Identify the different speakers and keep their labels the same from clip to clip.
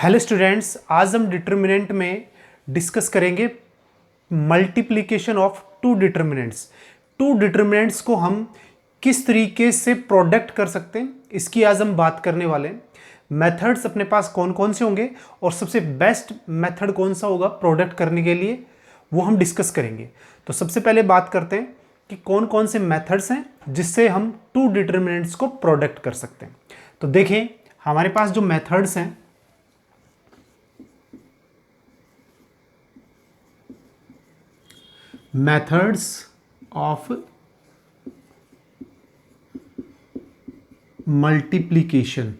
Speaker 1: Hello students, आज हम determinant में डिस्कस करेंगे multiplication of two determinants. Two determinants को हम किस तरीके से प्रोडक्ट कर सकते हैं, इसकी आज हम बात करने वाले हैं। मेथड्स अपने पास कौन कौन से होंगे और सबसे बेस्ट मेथड कौन सा होगा प्रोडक्ट करने के लिए, वो हम डिस्कस करेंगे। तो सबसे पहले बात करते हैं कि कौन कौन से मेथड्स हैं जिससे हम टू डिटर्मिनेंट्स को प्रोडक्ट कर सकते हैं। तो देखें, हमारे पास जो मेथड्स हैं, methods of multiplication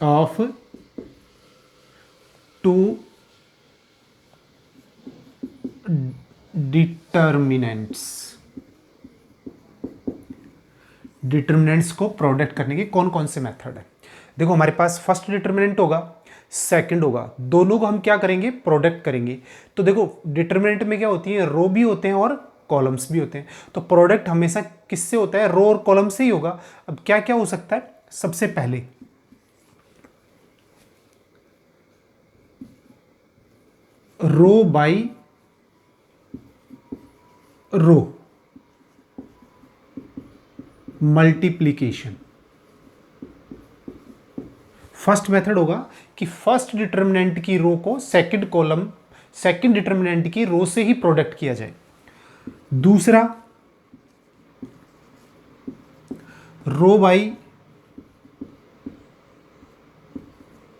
Speaker 1: of two determinants को प्रोडक्ट करने के कौन कौन से मेथड है। देखो, हमारे पास फर्स्ट डिटर्मिनेंट होगा, सेकंड होगा, दोनों को हम क्या करेंगे, प्रोडक्ट करेंगे। तो देखो, डिटर्मिनेंट में क्या होती है, रो भी होते हैं और कॉलम्स भी होते हैं। तो प्रोडक्ट हमेशा किससे होता है, रो और कॉलम से ही होगा। अब क्या क्या हो सकता है, सबसे पहले row by row multiplication. First method होगा कि फर्स्ट डिटर्मिनेंट की रो को सेकंड कॉलम, सेकंड डिटर्मिनेंट की रो से ही प्रोडक्ट किया जाए। दूसरा, रो बाई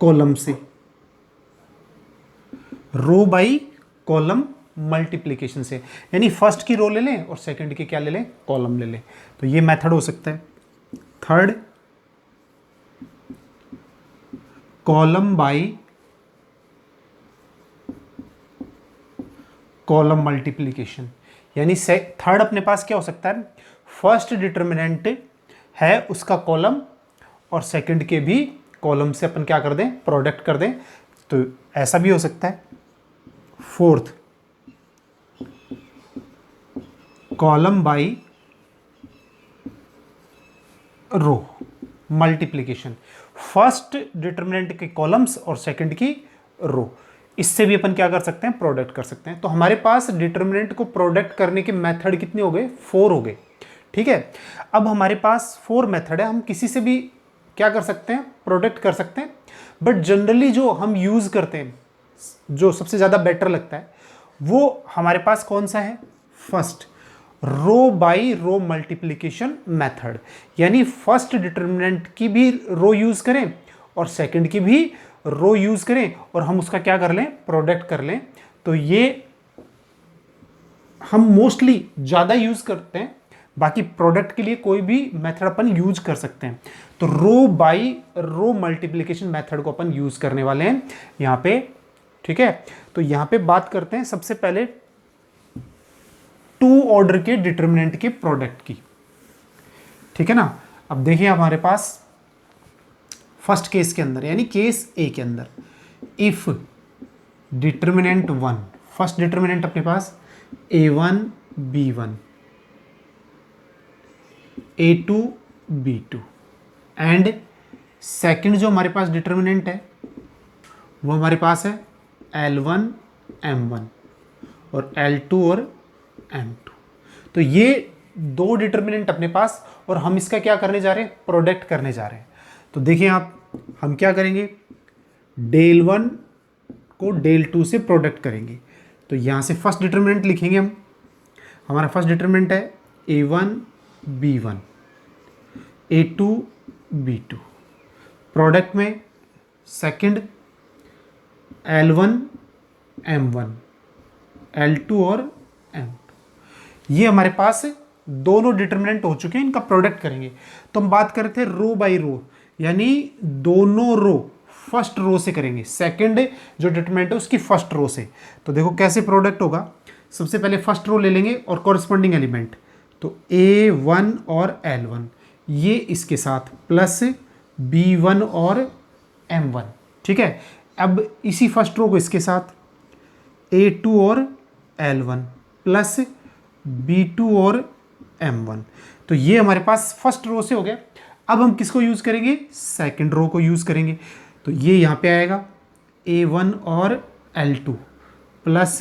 Speaker 1: कॉलम से, रो बाई कॉलम मल्टीप्लिकेशन से, यानी फर्स्ट की रो ले लें और सेकंड की क्या ले लें, कॉलम ले लें। तो ये मेथड हो सकता है। Third, column by column multiplication, यानी थर्ड अपने पास क्या हो सकता है, फर्स्ट डिटर्मिनेंट है उसका कॉलम और सेकंड के भी कॉलम से अपन क्या कर दें, प्रोडक्ट कर दें। तो ऐसा भी हो सकता है। Fourth, column by row multiplication, first determinant के कॉलम्स और सेकंड की रो, इससे भी अपन क्या कर सकते हैं, प्रोडक्ट कर सकते हैं। तो हमारे पास डिटर्मिनेंट को प्रोडक्ट करने के मेथड कितने हो गए, 4 हो गए। ठीक है, अब हमारे पास 4 मेथड है, हम किसी से भी क्या कर सकते हैं, प्रोडक्ट कर सकते हैं। बट जनरली जो हम यूज करते हैं, जो सबसे ज्यादा बेटर लगता है, वो हमारे पास कौन सा है, first row by row multiplication method, यानी फर्स्ट डिटर्मिनेंट की भी रो यूज करें और सेकंड की भी रो यूज करें और हम उसका क्या कर लें, प्रोडक्ट कर लें। तो ये हम मोस्टली ज्यादा यूज करते हैं, बाकी प्रोडक्ट के लिए कोई भी मेथड अपन यूज कर सकते हैं। तो रो बाई रो मल्टीप्लिकेशन मेथड को अपन यूज करने वाले हैं यहां पे। ठीक है, तो यहां पे बात करते हैं सबसे पहले टू ऑर्डर के डिटर्मिनेंट के प्रोडक्ट की। ठीक है ना। अब देखिए हमारे पास फर्स्ट केस के अंदर, यानी केस ए के अंदर, इफ डिटर्मिनेंट 1, फर्स्ट डिटर्मिनेंट अपने पास a1 b1 a2 b2 and second जो हमारे पास डिटर्मिनेंट है वो हमारे पास है l1 m1 और l2 और m2। तो ये दो डिटर्मिनेंट अपने पास, और हम इसका क्या करने जा रहे हैं, प्रोडक्ट करने जा रहे हैं। तो देखिए आप, हम क्या करेंगे, डेल 1 को डेल 2 से प्रोडक्ट करेंगे। तो यहां से फर्स्ट डिटर्मिनेंट लिखेंगे हम, हमारा फर्स्ट डिटर्मिनेंट है a1 b1 a2 b2, product में सेकंड l1 m1 l2 और m2। ये हमारे पास दोनों डिटर्मिनेंट हो चुके हैं, इनका प्रोडक्ट करेंगे। तो हम बात कर रहे थे रो बाई रो, यानी दोनों रो फर्स्ट रो से करेंगे, सेकंड जो डिटर्मिनेंट है उसकी फर्स्ट रो से। तो देखो कैसे प्रोडक्ट होगा, सबसे पहले फर्स्ट रो ले लेंगे और कॉरस्पॉन्डिंग एलिमेंट, तो a1 और l1 ये इसके साथ प्लस b1 और m1। ठीक है, अब इसी फर्स्ट रो को इसके साथ a2 और l1 प्लस b2 और m1। तो ये हमारे पास फर्स्ट रो से हो गया। अब हम किसको यूज करेंगे, सेकंड रो को यूज करेंगे। तो ये यहाँ पे आएगा A1 और L2 प्लस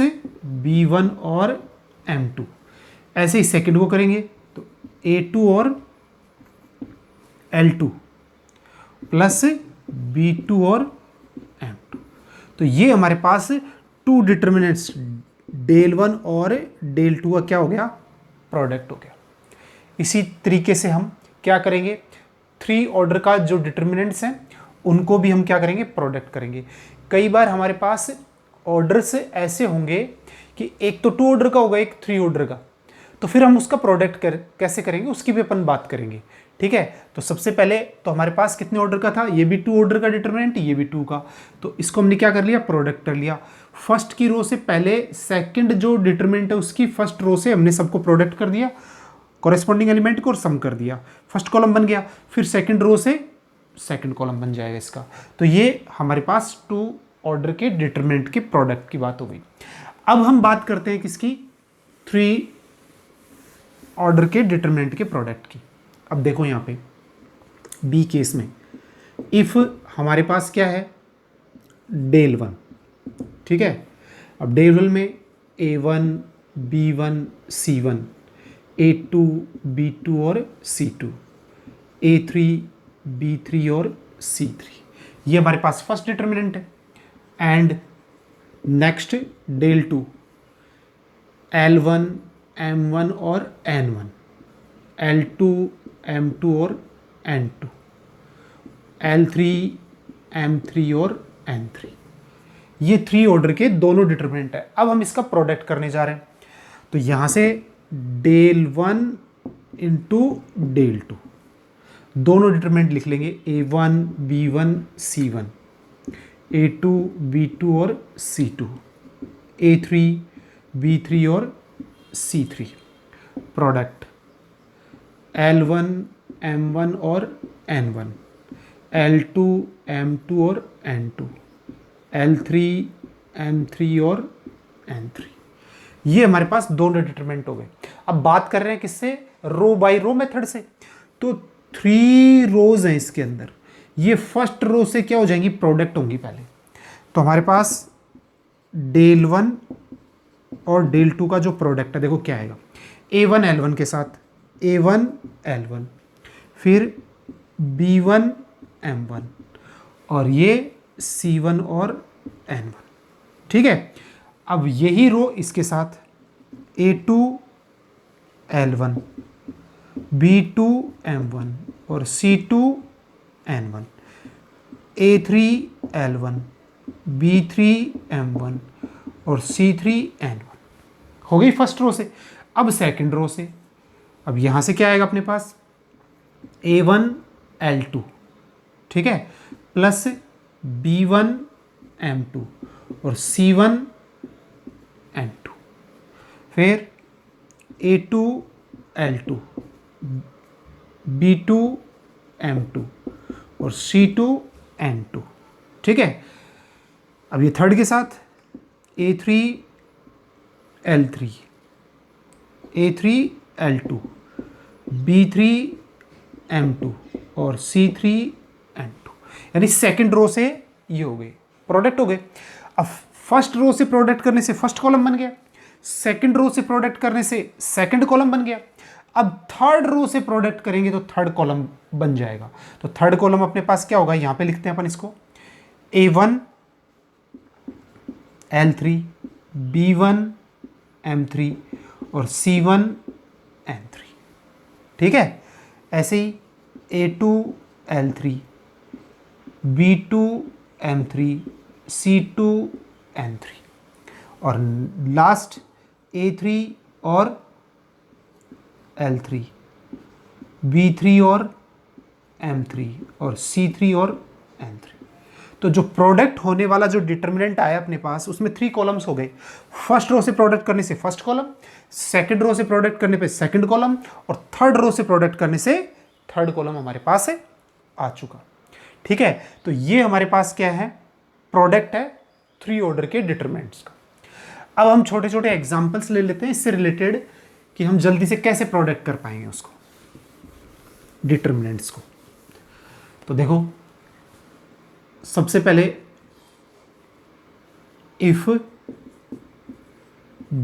Speaker 1: B1 और M2। ऐसे ही सेकंड को करेंगे तो A2 और L2 प्लस B2 और M2। तो ये हमारे पास टू डिटर्मिनेंट्स डेल 1 और डेल 2 का क्या हो गया, प्रोडक्ट हो गया। इसी तरीके से हम क्या करेंगे, 3 ऑर्डर का जो डिटर्मिनेंट्स हैं उनको भी हम क्या करेंगे, प्रोडक्ट करेंगे। कई बार हमारे पास ऑर्डर्स ऐसे होंगे कि एक तो 2 ऑर्डर का होगा, एक 3 ऑर्डर का, तो फिर हम उसका प्रोडक्ट कैसे करेंगे उसकी भी अपन बात करेंगे। ठीक है, तो सबसे पहले तो हमारे पास कितने ऑर्डर का था, ये भी 2 ऑर्डर का डिटर्मिनेंट, ये भी 2 का, तो इसको हमने क्या कर लिया, प्रोडक्ट कर लिया। फर्स्ट की रो से पहले सेकंड जो डिटर्मिनेंट है उसकी फर्स्ट रो से हमने सबको प्रोडक्ट कर दिया, कॉरेस्पॉन्डिंग एलिमेंट को, और सम कर दिया, फर्स्ट कॉलम बन गया। फिर सेकंड रो से सेकंड कॉलम बन जाएगा इसका। तो ये हमारे पास 2 ऑर्डर के डिटर्मिनेंट के प्रोडक्ट की बात हो गई। अब हम बात करते हैं किसकी, 3 ऑर्डर के डिटर्मिनेंट के प्रोडक्ट की। अब देखो यहाँ पे बी केस में इफ हमारे पास क्या है, डेल 1, ठीक है। अब डेल 1 में A1 B1 C1, A2 B2 और C2, A3 B3 और C3, ये हमारे पास फर्स्ट डिटर्मिनेंट है। And next del 2 L1 M1 और N1, L2 M2 और N2, L3 M3 और N3, ये 3 ऑर्डर के दोनों डिटर्मिनेंट है। अब हम इसका प्रोडक्ट करने जा रहे हैं, तो यहां से डेल 1 इंटू डेल 2, दोनों डिटर्मिनेंट लिख लेंगे, A1 B1 C1, A2 B2 और C2, A3 B3 और C3, प्रोडक्ट L1 M1 और N1, L2 M2 और N2, L3 M3 और N3, ये हमारे पास दोनों डिटरमिनेंट हो गए। अब बात कर रहे हैं किससे, रो बाय रो मेथड से। तो 3 रोज हैं इसके अंदर, ये फर्स्ट रो से क्या हो जाएंगी, प्रोडक्ट होंगी पहले। तो हमारे पास डेल 1 और डेल 2 का जो प्रोडक्ट है देखो क्या आएगा, A1 L1 के साथ A1 L1, फिर B1 M1 और ये C1 और N1, ठीक है। अब यही रो इसके साथ A2 L1, B2 M1 और C2 N1, A3 L1, B3 M1 और C3 N1, हो गई फर्स्ट रो से। अब सेकंड रो से, अब यहां से क्या आएगा अपने पास, A1 L2, ठीक है, प्लस B1 M2 और C1 N2, फिर A2 L2, B2 M2 और C2 N2, ठीक है। अब ये थर्ड के साथ A3 L3, A3 L2, B3 M2 और C3 N2, यानी सेकंड रो से ये हो गए, प्रोडक्ट हो गए। अब फर्स्ट रो से प्रोडक्ट करने से फर्स्ट कॉलम बन गया, सेकंड रो से प्रोडक्ट करने से सेकंड कॉलम बन गया। अब थर्ड रो से प्रोडक्ट करेंगे तो थर्ड कॉलम बन जाएगा। तो थर्ड कॉलम अपने पास क्या होगा, यहां पे लिखते हैं अपन इसको, A1 L3, B1 M3 और C1 N3, ठीक है। ऐसे ही A2 L3, B2 M3, C2 N3 और लास्ट A3 और L3, B3 और M3 और C3 और N3। तो जो प्रोडक्ट होने वाला जो डिटर्मिनेंट आया अपने पास उसमें 3 कॉलम्स हो गए। फर्स्ट रो से प्रोडक्ट करने से फर्स्ट कॉलम, सेकंड रो से प्रोडक्ट करने पे सेकंड कॉलम और थर्ड रो से प्रोडक्ट करने से थर्ड कॉलम हमारे पास है आ चुका, ठीक है। तो ये हमारे पास क्या है, प्रोडक्ट है 3 ऑर्डर के डिटर्मिनेंट्स का। अब हम छोटे छोटे एग्जांपल्स ले लेते हैं इससे रिलेटेड कि हम जल्दी से कैसे प्रोडक्ट कर पाएंगे उसको, डिटर्मिनेंट्स को। तो देखो सबसे पहले if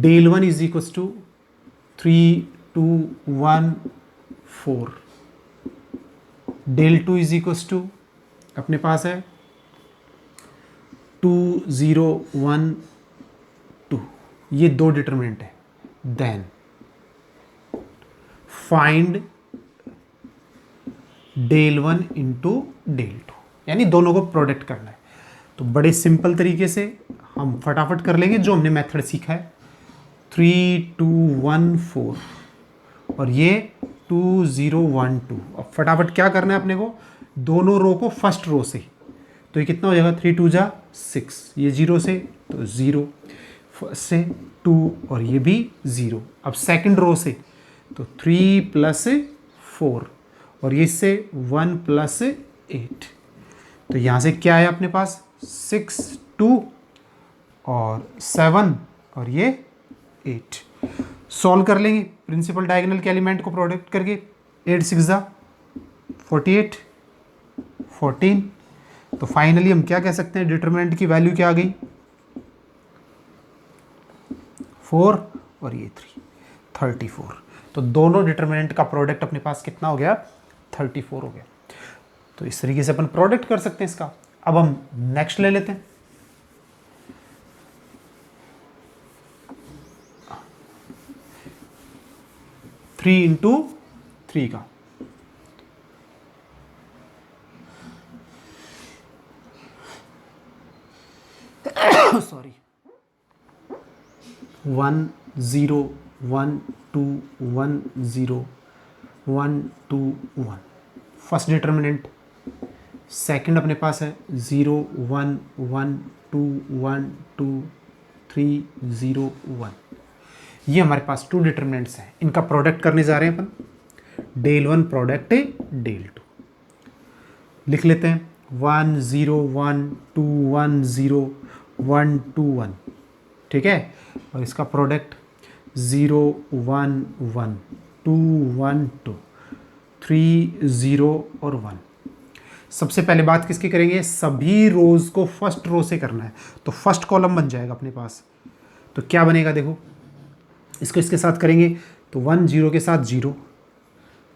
Speaker 1: del 1 is equal to 3 2 1 4, del 2 is equal to अपने पास है 2 0 1 2, ये दो डिटर्मिनेंट है। Then find del 1 into del 2, यानी दोनों को प्रोडक्ट करना है। तो बड़े सिंपल तरीके से हम फटाफट कर लेंगे जो हमने मेथड सीखा है। 3 2 1 4 और ये 2 0 1 2। अब फटाफट क्या करना है अपने को, दोनों रो को फर्स्ट रो से, तो ये कितना हो जाएगा 3 2 जा 6, ये 0 से तो 0, फर्स्ट से 2 और ये भी 0। अब सेकंड रो से तो 3 प्लस 4 और ये इससे 1 प्लस 8, तो यहाँ से क्या है अपने पास 6 2 और 7 और ये 8। सॉल्व कर लेंगे प्रिंसिपल डायगोनल के एलिमेंट को प्रोडक्ट करके। 8 6 जा 48 14। तो फाइनली हम क्या कह सकते हैं, डिटरमिनेंट की वैल्यू क्या आ गई 4 और ये 3 34। तो दोनों डिटरमिनेंट का प्रोडक्ट अपने पास कितना हो गया 34 हो गया। तो इस तरीके से अपन प्रोडक्ट कर सकते हैं इसका। अब हम नेक्स्ट ले लेते हैं। थ्री इंटू थ्री का सॉरी 1 0 1 2 1 0 1 2 1 फर्स्ट डिटर्मिनेंट। सेकंड अपने पास है 0 1 1 2 1 2 3 0 1। ये हमारे पास टू डिटर्मिनेंट्स हैं, इनका प्रोडक्ट करने जा रहे हैं अपन। del 1 प्रोडक्ट del 2 लिख लेते हैं। 1 0 1 2 1 0 1 2 1, ठीक है। और इसका प्रोडक्ट 0 1 1 2 1 2 3 0 और 1। सबसे पहले बात किसकी करेंगे, सभी रोज को फर्स्ट रो से करना है, तो फर्स्ट कॉलम बन जाएगा अपने पास। तो क्या बनेगा देखो, इसको इसके साथ करेंगे तो 1 0 के साथ 0,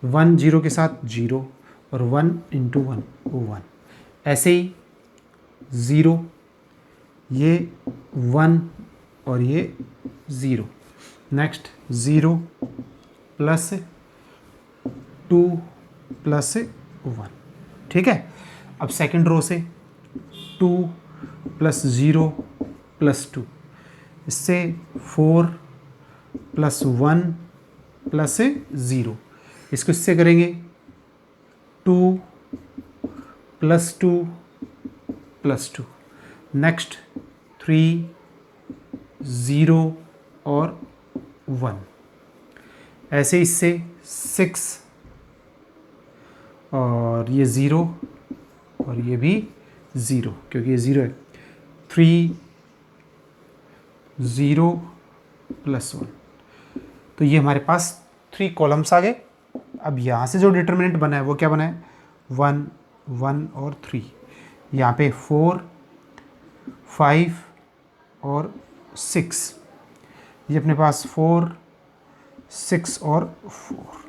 Speaker 1: 1 0 के साथ 0 और 1 इंटू 1 1। ऐसे ही 0, ये 1 और ये 0। नेक्स्ट 0 प्लस 2 प्लस 1, ठीक है। अब सेकंड रो से 2 प्लस 0 प्लस 2, इससे 4 प्लस 1 प्लस 0। इसको इससे करेंगे 2 प्लस 2 प्लस 2। नेक्स्ट 3 0 और 1। ऐसे इससे 6 और ये 0 और ये भी 0 क्योंकि ये 0 है। 3 0 प्लस 1। तो ये हमारे पास 3 कॉलम्स आ गए। अब यहाँ से जो डिटर्मिनेंट बना है वो क्या बना है 1 1 और 3। यहाँ पे 4 5 और 6, ये अपने पास 4 6 और 4।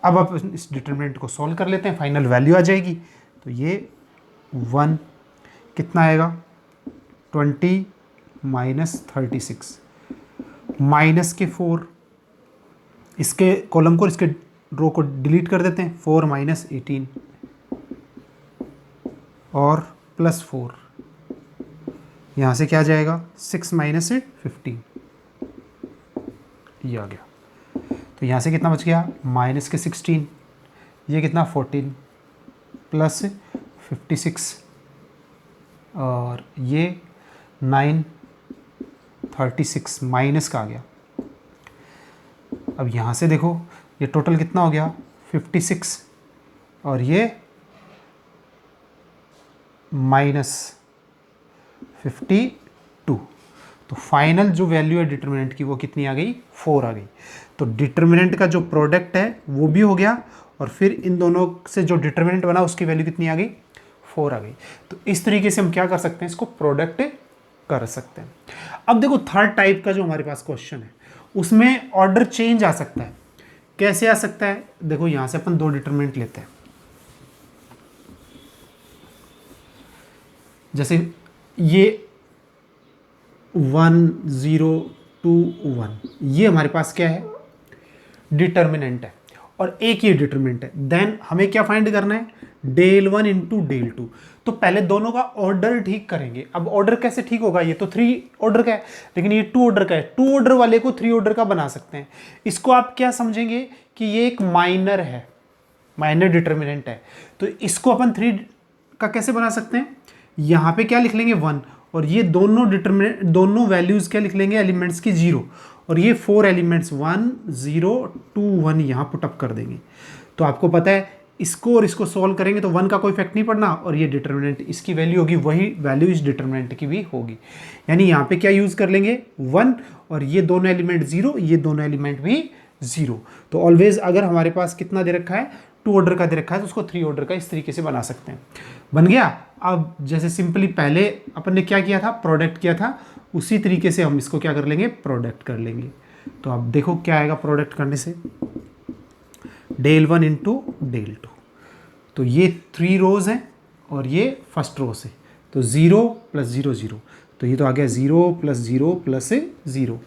Speaker 1: अब आप इस डिटर्मिनेंट को सॉल्व कर लेते हैं, फाइनल वैल्यू आ जाएगी। तो ये 1 कितना आएगा 20 माइनस 36 माइनस के 4, इसके कॉलम को इसके रो को डिलीट कर देते हैं। 4 माइनस 18 और प्लस 4, यहाँ से क्या आ जाएगा 6 माइनस 15, ये आ गया। तो यहाँ से कितना बच गया माइनस के 16, ये कितना 14 प्लस 56 और ये 9 36 माइनस का आ गया। अब यहाँ से देखो ये टोटल कितना हो गया 56 और ये माइनस 52। तो फाइनल जो वैल्यू है डिटर्मिनेंट की वो कितनी आ गई 4 आ गई। तो डिटर्मिनेंट का जो प्रोडक्ट है वो भी हो गया और फिर इन दोनों से जो डिटर्मिनेंट बना उसकी वैल्यू कितनी आ गई 4 आ गई। तो इस तरीके से हम क्या कर सकते हैं, इसको प्रोडक्ट कर सकते हैं। अब देखो थर्ड टाइप का जो हमारे पास क्वेश्चन है उसमें ऑर्डर चेंज आ सकता है। कैसे आ सकता है, देखो यहां से अपन 2 डिटरमिनेंट लेते हैं। जैसे ये 1 0 2 1 ये हमारे पास क्या है, डिटर्मिनेंट है, और एक ये डिटर्मिनेंट है। देन हमें क्या फाइंड करना है, डेल 1 इंटू डेल 2। तो पहले दोनों का ऑर्डर ठीक करेंगे। अब ऑर्डर कैसे ठीक होगा, ये तो 3 ऑर्डर का है लेकिन ये 2 ऑर्डर का है। 2 ऑर्डर वाले को 3 ऑर्डर का बना सकते हैं। इसको आप क्या समझेंगे कि ये एक माइनर है, माइनर डिटर्मिनेंट है। तो इसको अपन 3 का कैसे बना सकते हैं, यहां पे क्या लिख लेंगे 1, और ये दोनों डिटर्मिनेंट, दोनों वैल्यूज क्या लिख लेंगे, एलिमेंट्स की 0, और ये 4 एलिमेंट्स 1 0 2 1 यहां पुटअप कर देंगे। तो आपको पता है इसको और इसको सॉल्व करेंगे तो 1 का कोई इफेक्ट नहीं पड़ना, और ये डिटर्मिनेंट इसकी वैल्यू होगी, वही वैल्यू इस डिटर्मिनेंट की भी होगी। यानी यहाँ पे क्या यूज कर लेंगे 1, और ये दोनों एलिमेंट 0, ये दोनों एलिमेंट भी 0। तो ऑलवेज अगर हमारे पास कितना दे रखा है, 2 ऑर्डर का दे रखा है, तो उसको 3 ऑर्डर का इस तरीके से बना सकते हैं। बन गया। अब जैसे सिंपली पहले अपन ने क्या किया था, प्रोडक्ट किया था, उसी तरीके से हम इसको क्या कर लेंगे, प्रोडक्ट कर लेंगे। तो अब देखो क्या आएगा प्रोडक्ट करने से, डेल 1 इंटू डेल 2। तो ये 3 रोज हैं और ये फर्स्ट रो से, तो 0 प्लस 0 0, तो ये तो आ गया 0 प्लस 0 प्लस 0।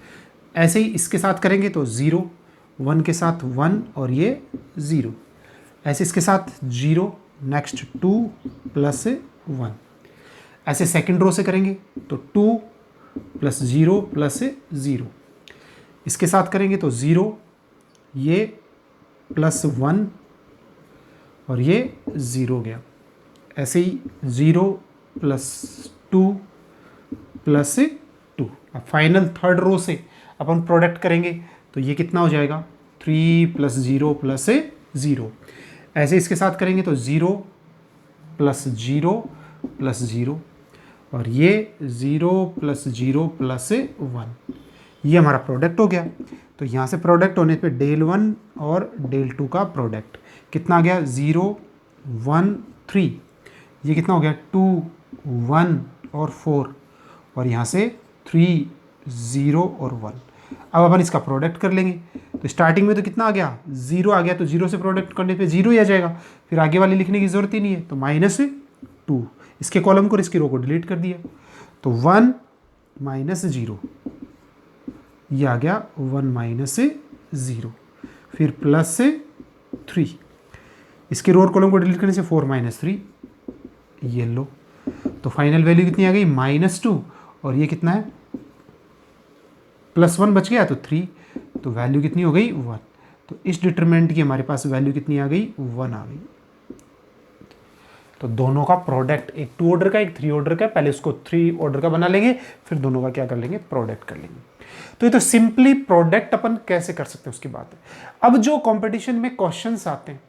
Speaker 1: ऐसे ही इसके साथ करेंगे तो 0, 1 के साथ 1 और ये 0, ऐसे इसके साथ 0, नेक्स्ट 2 प्लस 1। ऐसे सेकंड रो से करेंगे तो 2 प्लस 0 प्लस 0। इसके साथ करेंगे तो 0, ये प्लस 1 और ये 0 गया। ऐसे ही 0 प्लस 2 प्लस 2। अब फाइनल थर्ड रो से अपन प्रोडक्ट करेंगे तो ये कितना हो जाएगा, 3 प्लस 0 प्लस 0। ऐसे इसके साथ करेंगे तो 0 प्लस 0 प्लस 0, और ये 0 प्लस 0 प्लस 1। ये हमारा प्रोडक्ट हो गया। तो यहाँ से प्रोडक्ट होने पे डेल 1 और डेल 2 का प्रोडक्ट कितना आ गया, 0 1 3, ये कितना हो गया 2 1 और 4, और यहाँ से 3 0 और 1। अब अपन इसका प्रोडक्ट कर लेंगे। तो स्टार्टिंग में तो कितना आ गया, 0 आ गया, तो 0 से प्रोडक्ट करने पे 0 ही आ जाएगा, फिर आगे वाले लिखने की जरूरत ही नहीं है, तो -2। इसके कॉलम को और इसकी रो को डिलीट कर दिया, तो 1 माइनस 0, ये आ गया 1 माइनस 0, फिर प्लस 3। इसके रो और कॉलम को डिलीट करने से 4 माइनस 3, ये लो। तो फाइनल वैल्यू कितनी आ गई, -2, और ये कितना है, +1 बच गया तो 3, तो वैल्यू कितनी हो गई 1। तो इस डिटरमिनेंट की हमारे पास वैल्यू कितनी आ गई, 1 आ गई। तो दोनों का प्रोडक्ट, एक 2 ऑर्डर का एक 3 ऑर्डर का, पहले उसको 3 ऑर्डर का बना लेंगे, फिर दोनों का क्या कर लेंगे, प्रोडक्ट कर लेंगे। तो ये तो सिंपली प्रोडक्ट अपन कैसे कर सकते हैं उसकी बात है। अब जो कंपटीशन में क्वेश्चंस आते हैं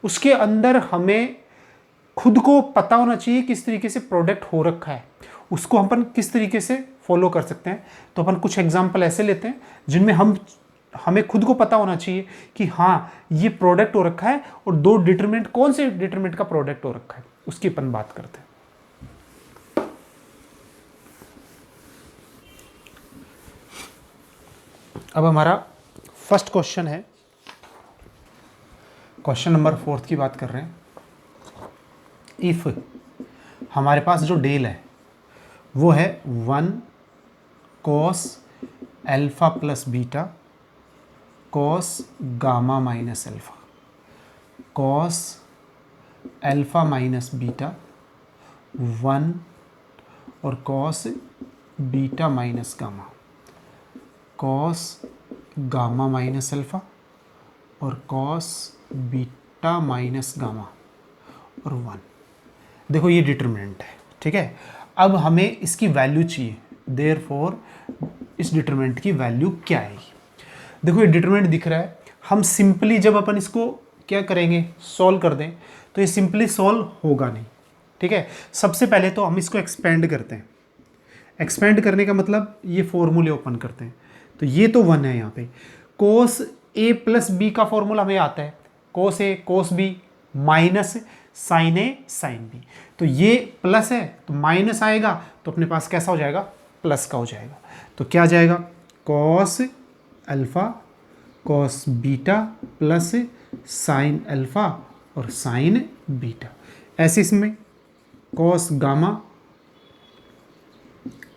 Speaker 1: उसके अंदर हमें खुद को पता होना चाहिए किस तरीके से प्रोडक्ट हो रखा है, उसको अपन किस तरीके से फॉलो कर सकते हैं। तो अपन कुछ एग्जाम्पल ऐसे लेते हैं जिनमें हमें खुद को पता होना चाहिए कि हाँ ये प्रोडक्ट हो रखा है, और 2 डिटरमिनेंट, कौन से डिटरमिनेंट का प्रोडक्ट हो रखा है उसकी अपन बात करते हैं। अब हमारा फर्स्ट क्वेश्चन है, क्वेश्चन नंबर 4 की बात कर रहे हैं। इफ हमारे पास जो डेल है वो है 1 cos alpha plus beta cos gamma minus alpha, cos alpha minus beta 1, और cos beta minus gamma, cos gamma minus alpha, और cos बीटा माइनस गामा, और 1। देखो ये डिटरमिनेंट है, ठीक है। अब हमें इसकी वैल्यू चाहिए, देयरफॉर इस डिटरमिनेंट की वैल्यू क्या आएगी। देखो ये डिटरमिनेंट दिख रहा है, हम सिंपली जब अपन इसको क्या करेंगे, सॉल्व कर दें, तो ये सिंपली सॉल्व होगा नहीं, ठीक है। सबसे पहले तो हम इसको एक्सपेंड करते हैं। एक्सपेंड करने का मतलब ये फॉर्मूले ओपन करते हैं, तो ये तो 1 है यहाँ पे। cos a प्लस बी का फॉर्मूला हमें आता है, cos a cos b minus sine A sine B. तो ये प्लस है तो माइनस आएगा, तो अपने पास कैसा हो जाएगा, प्लस का हो जाएगा। तो क्या आ जाएगा, cos alpha cos beta plus sine alpha और साइन बीटा। ऐसे इसमें cos gamma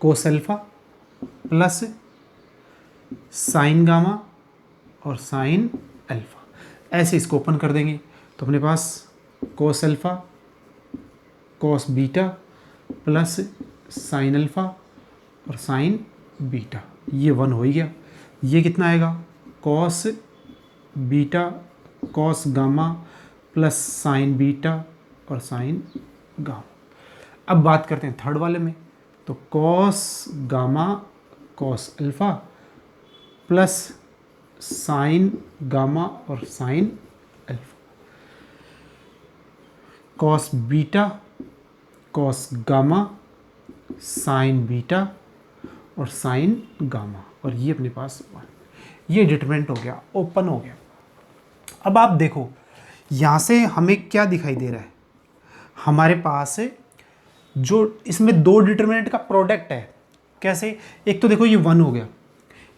Speaker 1: cos alpha plus sine gamma और साइन अल्फा। ऐसे इसको ओपन कर देंगे तो अपने पास cos alpha cos beta plus sine alpha और साइन बीटा, ये 1 हो ही गया। ये कितना आएगा, cos beta cos gamma plus sine beta और साइन गामा। अब बात करते हैं थर्ड वाले में, तो cos gamma cos alpha plus sine gamma और sine alpha, cos beta cos gamma sine beta और साइन गामा, और ये अपने पास 1। ये डिटरमिनेंट हो गया, ओपन हो गया। अब आप देखो यहाँ से हमें क्या दिखाई दे रहा है, हमारे पास जो इसमें दो डिटरमिनेंट का प्रोडक्ट है। कैसे, एक तो देखो ये 1 हो गया,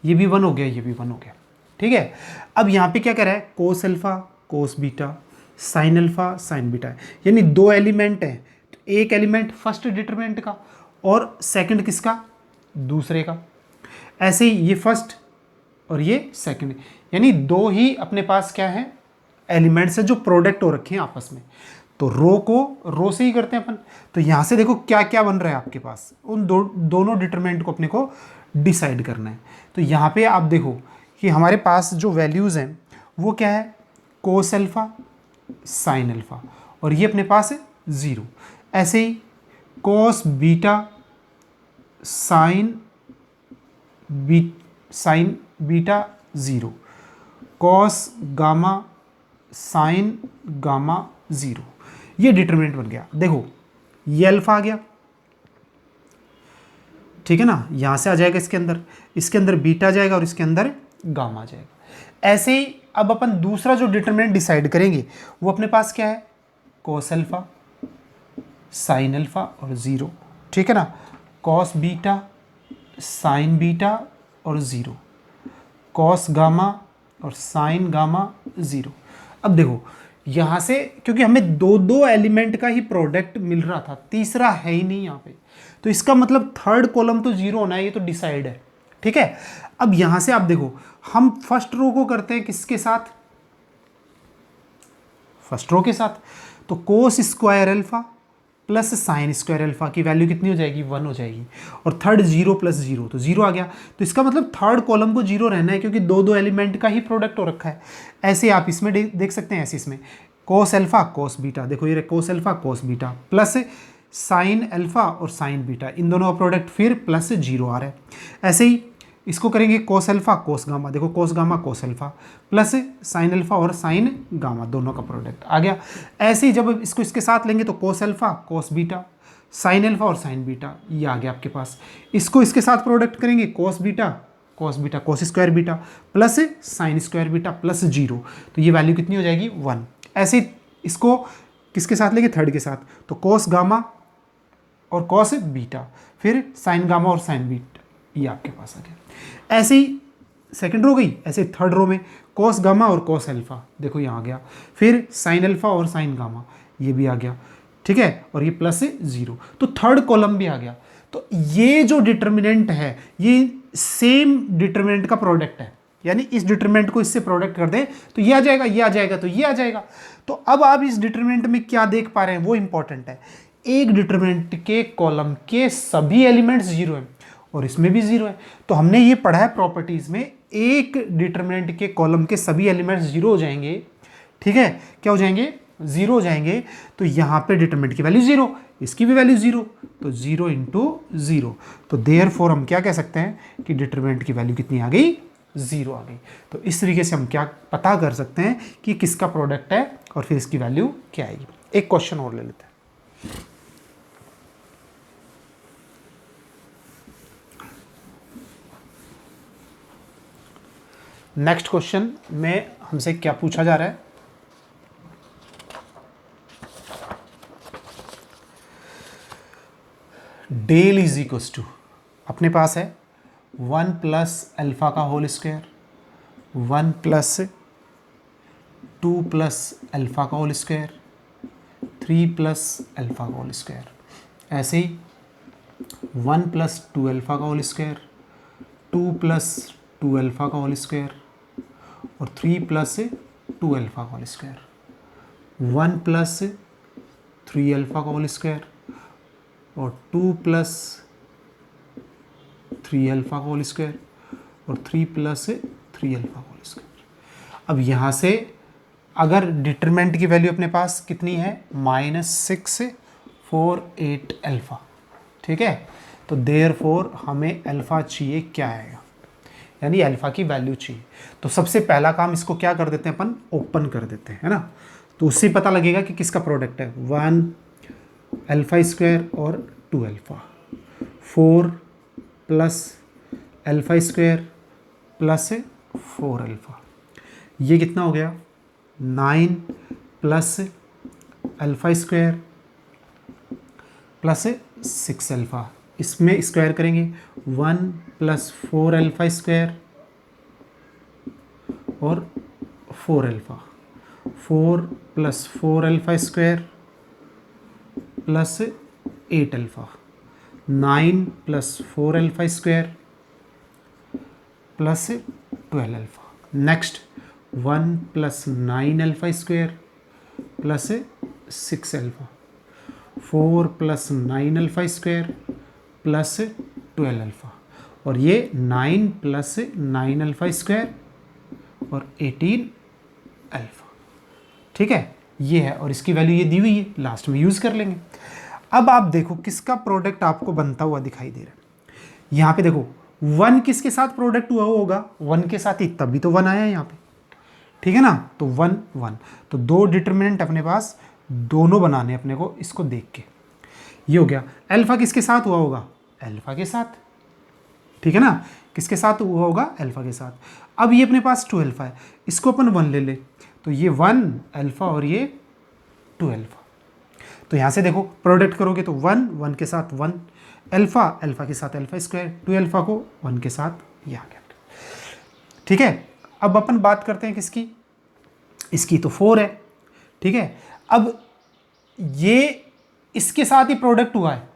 Speaker 1: ये भी 1 हो गया, ये भी 1 हो गया, ठीक है। अब यहाँ पे क्या कर रहा है, कोस alpha cos beta sine alpha sign beta, यानी 2 एलिमेंट हैं। तो एक एलिमेंट फर्स्ट डिटरमिनेंट का और सेकंड किसका, दूसरे का। ऐसे ही ये फर्स्ट और ये सेकंड, यानी 2 ही अपने पास क्या है, एलिमेंट्स है जो प्रोडक्ट हो रखे हैं आपस में। तो रो को रो से ही करते हैं अपन। तो यहाँ से देखो क्या क्या बन रहा है आपके पास, उन दोनों डिटरमिनेंट को अपने को डिसाइड करना है। तो यहाँ पे आप देखो कि हमारे पास जो वैल्यूज़ हैं वो क्या है, कोस अल्फा साइन अल्फा, और ये अपने पास है 0। ऐसे ही cos beta sine beta 0, cos gamma sine gamma 0, ये डिटरमिनेंट बन गया। देखो ये अल्फा आ गया, ठीक है ना, यहां से आ जाएगा इसके अंदर बीटा आ जाएगा और इसके अंदर गामा आ जाएगा। ऐसे ही अब अपन दूसरा जो डिटरमिनेंट डिसाइड करेंगे वो अपने पास क्या है, कॉस अल्फा साइन अल्फा और 0, ठीक है ना, कॉस बीटा साइन बीटा और 0, कॉस गामा और साइन गामा 0। अब देखो यहाँ से क्योंकि हमें दो एलिमेंट का ही प्रोडक्ट मिल रहा था, तीसरा है ही नहीं यहाँ पे, तो इसका मतलब थर्ड कॉलम तो 0 होना है, ये तो डिसाइड है, ठीक है। अब यहाँ से आप देखो हम फर्स्ट रो को करते हैं किसके साथ, फर्स्ट रो के साथ। तो cos square alpha plus sine square alpha की वैल्यू कितनी हो जाएगी, 1 हो जाएगी, और थर्ड 0 प्लस 0 तो 0 आ गया। तो इसका मतलब थर्ड कॉलम को 0 रहना है क्योंकि दो एलिमेंट का ही प्रोडक्ट हो रखा है। ऐसे आप इसमें देख सकते हैं, ऐसे इसमें कोस अल्फा कोस बीटा, देखो ये कोस alpha cos beta plus sine alpha और साइन बीटा, इन दोनों का प्रोडक्ट फिर प्लस 0 आ रहा है। ऐसे ही इसको करेंगे कोस अल्फा कोस गामा, देखो cos gamma cos alpha plus sine alpha और साइन गामा, दोनों का प्रोडक्ट आ गया। ऐसे ही जब इसको इसके साथ लेंगे तो कोस alpha cos beta sign alpha और साइन बीटा, ये आ गया आपके पास। इसको इसके साथ प्रोडक्ट करेंगे cos beta cos square beta plus sine square beta plus 0, तो ये वैल्यू कितनी हो जाएगी, 1। ऐसे ही इसको किसके साथ लेंगे, थर्ड के साथ, तो कोस गामा और कॉस बीटा फिर साइन गामा और साइन बीटा, ये आपके पास आ गया। ऐसे ही सेकंड रो गई, ऐसे थर्ड रो में कॉस गामा और कॉस अल्फा, देखो यहाँ आ गया, फिर साइन अल्फा और साइन गामा, ये भी आ गया, ठीक है, और ये प्लस 0, तो थर्ड कॉलम भी आ गया। तो ये जो डिटर्मिनेंट है ये सेम डिटर्मिनेंट का प्रोडक्ट है, यानी इस डिटर्मिनेंट को इससे प्रोडक्ट कर दें तो ये आ जाएगा, ये आ जाएगा, तो ये आ जाएगा। तो अब आप इस डिटर्मिनेंट में क्या देख पा रहे हैं वो इंपॉर्टेंट है, एक डिटर्मिनेंट के कॉलम के सभी एलिमेंट्स 0 हैं और इसमें भी 0 है। तो हमने ये पढ़ा है प्रॉपर्टीज में, एक डिटर्मिनेंट के कॉलम के सभी एलिमेंट्स 0 हो जाएंगे, ठीक है, क्या हो जाएंगे, 0 हो जाएंगे। तो यहाँ पे डिटर्मिनेंट की वैल्यू 0, इसकी भी वैल्यू 0, तो 0 × 0, तो देयरफॉर हम क्या कह सकते हैं कि डिटर्मिनेंट की वैल्यू कितनी आ गई, 0 आ गई। तो इस तरीके से हम क्या पता कर सकते हैं कि किसका प्रोडक्ट है और फिर इसकी वैल्यू क्या आएगी। एक क्वेश्चन और ले लेते हैं। नेक्स्ट क्वेश्चन में हमसे क्या पूछा जा रहा है, डेल इज इक्वस टू, अपने पास है 1 प्लस अल्फ़ा का whole square, 1 plus 2 plus alpha का होल स्क्वायर, 3 प्लस अल्फ़ा का होल स्क्वायर, ऐसे ही 1 प्लस 2 अल्फ़ा का होल स्क्वायर, 2 प्लस 2 अल्फ़ा का होल स्क्वायर और 3 प्लस 2 अल्फ़ा का होल स्क्वायर, 1 प्लस 3 अल्फ़ा का होल स्क्वायर और 2 प्लस 3 अल्फ़ा का होल स्क्वायर और 3 प्लस 3 अल्फ़ा का होल स्क्वायर। अब यहाँ से अगर डिटरमिनेंट की वैल्यू अपने पास कितनी है -648 अल्फ़ा, ठीक है, तो देयरफॉर हमें अल्फ़ा चाहिए, क्या आएगा, यानी अल्फ़ा की वैल्यू चाहिए। तो सबसे पहला काम इसको क्या कर देते हैं अपन, ओपन कर देते हैं, है ना, तो उससे पता लगेगा कि किसका प्रोडक्ट है, 1 अल्फ़ा स्क्वायर और 2 alpha, 4 plus alpha square plus 4 alpha, ये कितना हो गया 9 plus alpha square plus 6 alpha, इसमें स्क्वायर करेंगे 1 प्लस 4 अल्फ़ा स्क्वायर और 4 alpha, 4 plus 4 alpha square plus 8 alpha, 9 plus 4 alpha square plus 12 alpha, next 1 plus 9 alpha square plus 6 alpha, 4 plus 9 alpha square plus 12 alpha और ये 9 plus 9 alpha square और 18 alpha, ठीक है, ये है और इसकी वैल्यू ये दी हुई है, लास्ट में यूज़ कर लेंगे। अब आप देखो किसका प्रोडक्ट आपको बनता हुआ दिखाई दे रहा है, यहाँ पे देखो 1 किसके साथ प्रोडक्ट हुआ होगा, 1 के साथ ही, तभी तो 1 आया है यहाँ पे, ठीक है ना, तो 1 1, तो दो डिटरमिनेंट अपने पास, दोनों बनाने अपने को, इसको देख के ये हो गया। अल्फ़ा किसके साथ हुआ होगा, अल्फ़ा के साथ, ठीक है ना, किसके साथ हुआ होगा, अल्फ़ा के साथ। अब ये अपने पास 2 अल्फ़ा है, इसको अपन 1 ले ले, तो ये 1 अल्फ़ा और ये 2 अल्फ़ा, तो यहाँ से देखो प्रोडक्ट करोगे तो 1 1 के साथ 1 अल्फ़ा, अल्फ़ा के साथ अल्फ़ा स्क्वायर, 2 अल्फ़ा को 1 के साथ ये आ गया, ठीक है। अब अपन बात करते हैं किसकी, इसकी तो 4 है, ठीक है। अब ये इसके साथ ही प्रोडक्ट हुआ है,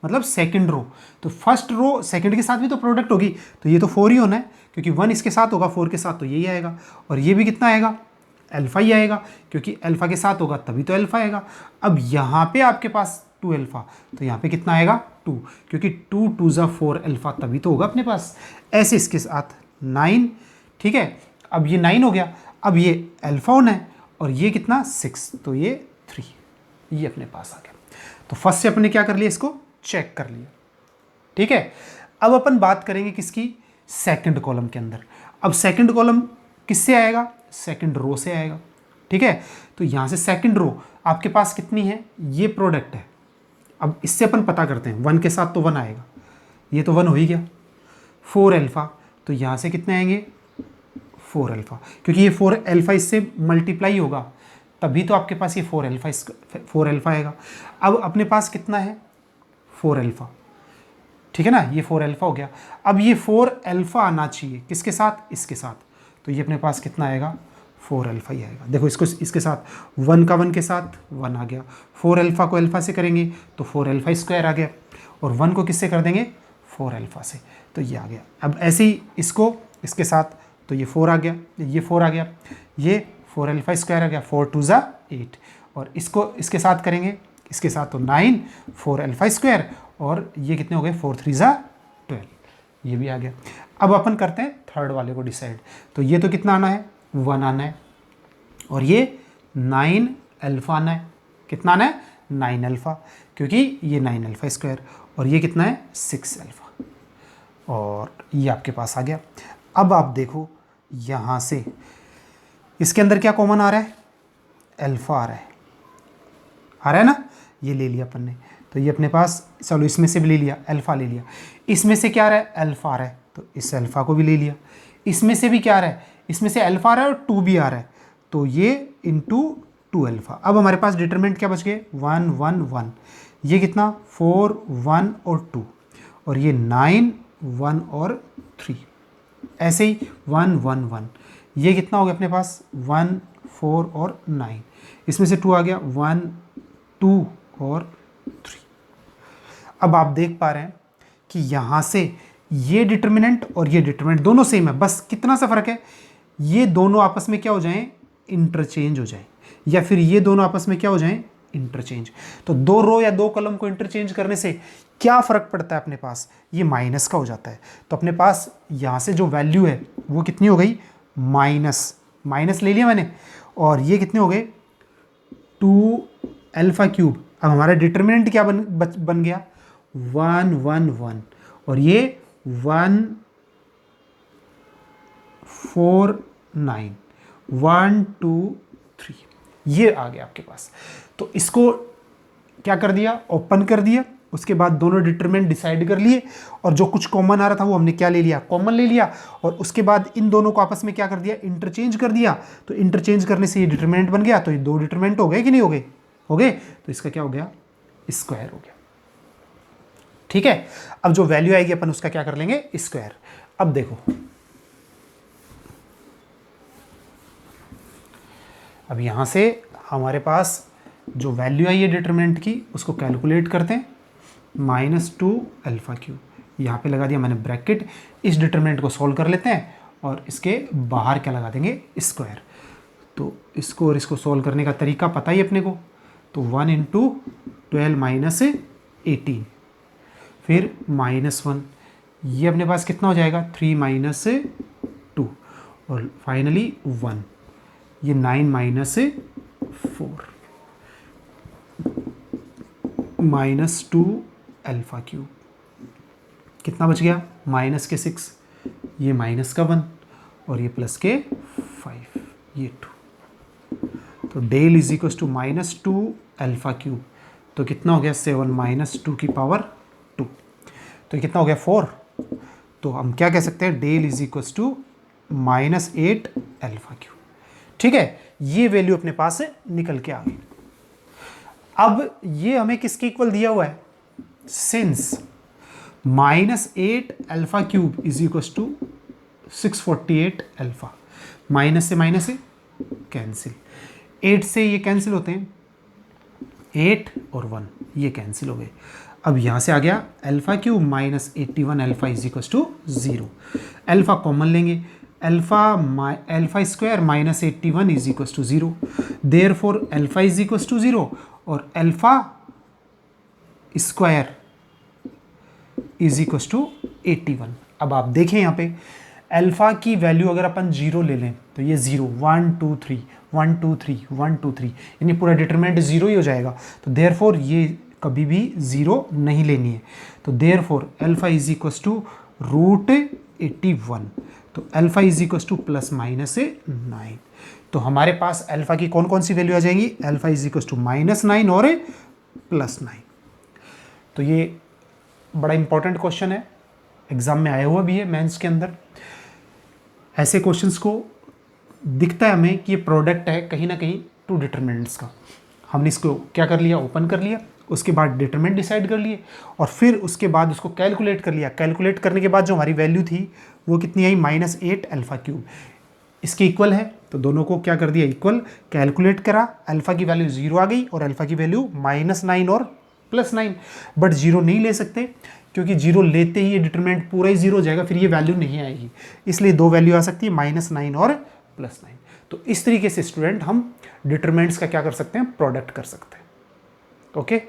Speaker 1: मतलब सेकंड रो, तो फर्स्ट रो सेकंड के साथ भी तो प्रोडक्ट होगी, तो ये तो 4 ही होना है, क्योंकि 1 इसके साथ होगा 4 के साथ, तो यही आएगा, और ये भी कितना आएगा, अल्फ़ा ही आएगा, क्योंकि अल्फ़ा के साथ होगा तभी तो अल्फ़ा आएगा। अब यहाँ पे आपके पास 2 अल्फ़ा, तो यहाँ पे कितना आएगा 2, क्योंकि 2 2 ज़ा 4 अल्फ़ा तभी तो होगा अपने पास, ऐसे इसके साथ 9, ठीक है। अब ये 9 हो गया, अब ये अल्फ़ा होना है और ये कितना 6, तो ये 3, ये अपने पास आ गया। तो फर्स्ट से अपने क्या कर लिया, इसको चेक कर लिया, ठीक है। अब अपन बात करेंगे किसकी, सेकंड कॉलम के अंदर। अब सेकंड कॉलम किससे आएगा, सेकंड रो से आएगा, ठीक है। तो यहाँ से सेकंड रो आपके पास कितनी है, ये प्रोडक्ट है। अब इससे अपन पता करते हैं, 1 के साथ तो 1 आएगा, ये तो 1 हो ही गया, 4 अल्फ़ा, तो यहाँ से कितने आएंगे 4 अल्फ़ा, क्योंकि ये 4 अल्फ़ा इससे मल्टीप्लाई होगा तभी तो आपके पास ये 4 अल्फ़ा आएगा। अब अपने पास कितना है 4 अल्फ़ा, ठीक है ना, ये 4 अल्फ़ा हो गया। अब ये 4 अल्फ़ा आना चाहिए किसके साथ, इसके साथ, तो ये अपने पास कितना आएगा 4 अल्फ़ा ही आएगा। देखो इसको इसके साथ 1 का 1 के साथ 1 आ गया, 4 अल्फ़ा को अल्फ़ा से करेंगे तो 4 अल्फ़ा स्क्वायर आ गया, और 1 को किससे कर देंगे 4 अल्फ़ा से, तो ये आ गया। अब ऐसे ही इसको इसके साथ, तो ये 4 आ गया, ये 4 आ गया, ये 4 अल्फ़ा स्क्वायर आ गया, 4 2 ज़ा 8, और इसको इसके साथ करेंगे, इसके साथ तो 9 4 अल्फ़ा स्क्वायर, और ये कितने हो गए 4 3 ज़ा 12, ये भी आ गया। अब अपन करते हैं थर्ड वाले को डिसाइड, तो ये तो कितना आना है 1 आना है, और ये 9 अल्फ़ा आना है, कितना आना है 9 अल्फ़ा, क्योंकि ये 9 अल्फ़ा स्क्वायर, और ये कितना है 6 अल्फ़ा, और ये आपके पास आ गया। अब आप देखो यहाँ से इसके अंदर क्या कॉमन आ रहा है, अल्फ़ा आ रहा है ना, ये ले लिया अपन ने, तो ये अपने पास, चलो इसमें से भी ले लिया, अल्फ़ा ले लिया, इसमें से क्या आ रहा है अल्फ़ा आ रहा है, तो इस अल्फ़ा को भी ले लिया, इसमें से भी क्या आ रहा है, इसमें से अल्फ़ा आ रहा है और 2 भी आ रहा है, तो ये इंटू 2 अल्फ़ा। अब हमारे पास डिटरमिनेंट क्या बच गए 1 1 1, ये कितना 4 1 और 2, और ये 9 1 और 3, ऐसे ही 1 1 1, ये कितना हो गया अपने पास 1 4 और 9, इसमें से 2 आ गया 1 2 और 3। अब आप देख पा रहे हैं कि यहाँ से ये डिटर्मिनेंट और ये डिटर्मिनेंट दोनों सेम है, बस कितना सा फर्क है, ये दोनों आपस में क्या हो जाएं, इंटरचेंज हो जाएं, या फिर ये दोनों आपस में क्या हो जाएं, इंटरचेंज। तो 2 रो या 2 कॉलम को इंटरचेंज करने से क्या फर्क पड़ता है अपने पास, ये माइनस का हो जाता है। तो अपने पास यहाँ से जो वैल्यू है वो कितनी हो गई, माइनस ले लिया मैंने, और ये कितने हो गए 2 अल्फा क्यूब। अब हमारा डिटर्मिनेंट क्या बन गया 1 1 1, और ये 1 4 9 1 2 3, ये आ गया आपके पास। तो इसको क्या कर दिया, ओपन कर दिया, उसके बाद दोनों डिटरमिनेंट डिसाइड कर लिए, और जो कुछ कॉमन आ रहा था वो हमने क्या ले लिया, कॉमन ले लिया, और उसके बाद इन दोनों को आपस में क्या कर दिया, इंटरचेंज कर दिया। तो इंटरचेंज करने से ये डिटरमिनेंट बन गया, तो ये 2 डिटरमिनेंट हो गए कि नहीं हो गए, हो गए। तो इसका क्या हो गया, स्क्वायर हो गया। ठीक है, अब जो वैल्यू आएगी अपन उसका क्या कर लेंगे, स्क्वायर। अब देखो, अब यहां से हमारे पास जो वैल्यू आई है डिटरमिनेंट की उसको कैलकुलेट करते हैं, -2 अल्फा क्यूब, यहाँ पे लगा दिया मैंने ब्रैकेट, इस डिटरमिनेंट को सॉल्व कर लेते हैं और इसके बाहर क्या लगा देंगे, स्क्वायर। तो इसको और इसको सॉल्व करने का तरीका पता ही अपने को, तो 1 × 12 - 18, फिर -1, ये अपने पास कितना हो जाएगा 3 - 2, और फाइनली 1, ये 9 - 4 -2 अल्फा क्यूब, कितना बच गया, माइनस के 6, ये माइनस का 1, और ये प्लस के 5, ये 2। तो del is equal to -2 alpha cube, तो कितना हो गया 7 - 2 की पावर 2, तो ये कितना हो गया 4। तो हम क्या कह सकते हैं, del is equal to -8 alpha cube. ठीक है, ये वैल्यू अपने पास से निकल के आ गई। अब ये हमें किसके इक्वल दिया हुआ है, since -8 alpha cube is equal to 648 alpha, minus से माइनस से कैंसिल, 8 से ये कैंसिल होते हैं, 8 और 1 ये कैंसिल हो गए। अब यहाँ से आ गया alpha cube -81 alpha is equal to 0, alpha common लेंगे, alpha square -81 is equal to 0, therefore alpha is equal to 0 और alpha square is equal to 81। अब आप देखें यहाँ पे अल्फा की वैल्यू अगर अपन 0 ले लें तो ये 0 1 2 3 1 2 3 1 2 3, यानी पूरा डिटरमिनेंट 0 ही हो जाएगा। तो देयरफॉर ये कभी भी 0 नहीं लेनी है, तो therefore alpha is equal to √81, तो अल्फा इज इक्वल टू ±9। तो हमारे पास अल्फा की कौन कौन सी वैल्यू आ जाएंगी, अल्फा इज इक्वल टू -9 और +9। तो ये बड़ा इंपॉर्टेंट क्वेश्चन है, एग्जाम में आया हुआ भी है मेंस के अंदर। ऐसे क्वेश्चंस को दिखता है हमें कि ये प्रोडक्ट है कहीं ना कहीं 2 डिटरमिनेंट्स का। हमने इसको क्या कर लिया, ओपन कर लिया, उसके बाद डिटरमिनेंट डिसाइड कर लिए, और फिर उसके बाद उसको कैलकुलेट कर लिया। कैलकुलेट करने के बाद जो हमारी वैल्यू थी वो कितनी आई, -8 अल्फा क्यूब, इसके इक्वल है, तो दोनों को क्या कर दिया, इक्वल, कैलकुलेट करा, अल्फा की वैल्यू 0 आ गई और अल्फा की वैल्यू -9 और +9। बट 0 नहीं ले सकते क्योंकि 0 लेते ही ये डिटरमिनेंट पूरा ही 0 हो जाएगा, फिर ये वैल्यू नहीं आएगी, इसलिए 2 वैल्यू आ सकती है, -9 और +9। तो इस तरीके से स्टूडेंट हम डिटरमिनेंट्स का क्या कर सकते हैं, प्रोडक्ट कर सकते हैं। ओके।